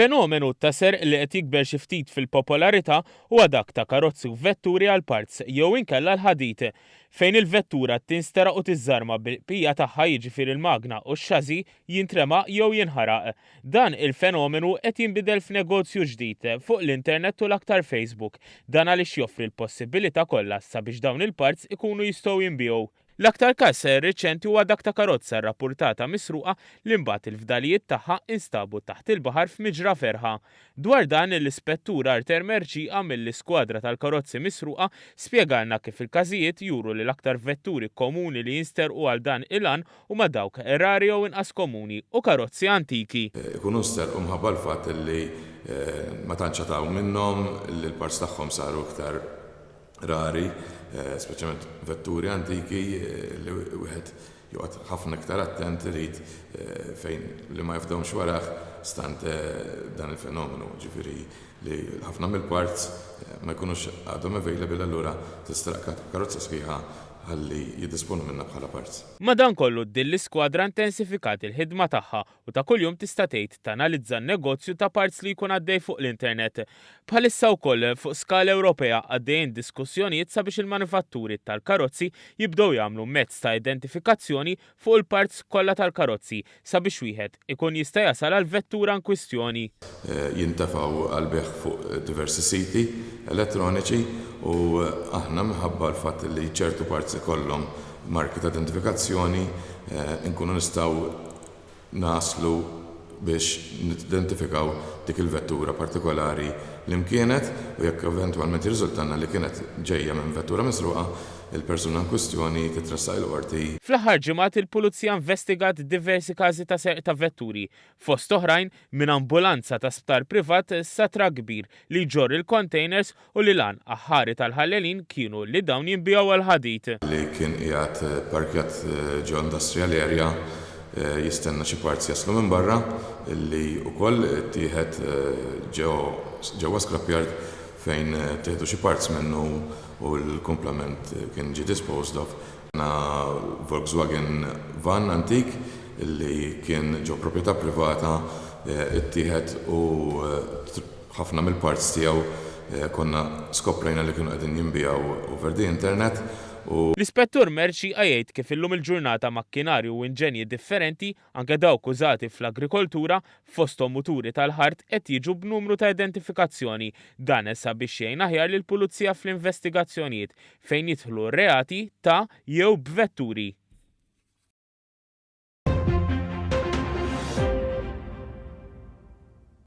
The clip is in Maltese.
Fenomenu ta' serq li qed jikber xi ftit fil-popolarità huwa dak ta' karozzi u vetturi għal parts jew inkella l-ħadid, fejn il-vettura tinsteraq u tiżarma bil-bqija tagħha jiġifieri il-magna u x-xażi jintrema jew jinħaraq. Dan il-fenomenu qed jinbidel f'negozju ġdid fuq l-internet u l-aktar Facebook, dan għaliex joffri l-possibilità kollha sabiex dawn il-parts ikunu jistgħu jinbigħu. L-aktar każ riċenti huwa dak ta' karozza rrappurtata misruqa li mbagħad il-fdalijiet tagħha instabu taħt il-baħar f'Miġra Ferħa. Dwar dan l-ispettur Arter Merċiqa mill-iskwadra tal-karozzi misruqa spjegalna kif il-każijiet juru li l-aktar vetturi komuni li jinsterqu għal dan il-għan huma dawk rari jew inqas komuni u karozzi antiki. Ikunu sterqu mħabba l-fatt li ma tantx taw minnhom il-parts tagħhom saru iktar rari, speċjalment vetturi antiki li wieħed joqgħod ħafna iktar attent irid fejn li ma jafdhomx warah stant dan il-fenomenu, ġifieri li ħafna mill-parts ma jkunux għadhom available allura tistraq karozza sħiħa ħalli jiddisponu minnha bħala parts. Madankollu din l-iskwadra intensifikat il-ħidma tagħha u ta' kuljum tista' tgħid tanalizza n-negozju ta' parts li jkun għaddej fuq l-internet. Bħalissa wkoll fuq skala Ewropea għaddejjin diskussjonijiet sabiex il-manifatturi tal-karozzi jibdew jagħmlu mezz ta' identifikazzjoni fuq il-parts kollha tal-karozzi sabiex wieħed ikun jista' jasal għall vettura in kwistjoni. Jintefgħu għal beħ fuq diversi siti elettroniċi u aħna minħabba l-fatt li ċertu parts ikollhom marki ta' identifikazzjoni nkunu nistgħu naslu biex nidentifikaw dik il-vettura partikolari li mkienet u jekk eventwalment jirriżultanna li kienet ġejja minn vettura misruqa, il-persuna in kwistjoni titressaq il-qorti. Fl-aħħar ġimgħat il-Pulizija investigat diversi każi ta' serq ta' vetturi, fost oħrajn minn ambulanza ta' sptar privat sa trak kbir li ġor il-containers u li lan aħħari tal-ħallelin kienu li dawn jinbijaw għal-ħadid. Li kien qiegħed parkjat ġo industrial area jistenna xi parts jaslu minn barra li wkoll tieħed ġewwa scrapyard fejn tieħdu xi parts minnu u l-komplement kien ġie disposed of. Na Volkswagen van antik li kien ġo proprjetà privata ittieħed u ħafna mill-parts tiegħu konna skoprejna li kienu qegħdin jinbijaw over the internet. L-Ispettur Merċiqa jgħid kif illum il-ġurnata makkinarju u inġenji differenti anke dawk użati fl-agrikoltura fosthom muturi tal-ħart qed jiġu b'numru ta' identifikazzjoni. Dan issa biex jgħin aħjar lill-pulizija fl-investigazzjonijiet fejn jidħlu reati ta' jew b'vetturi.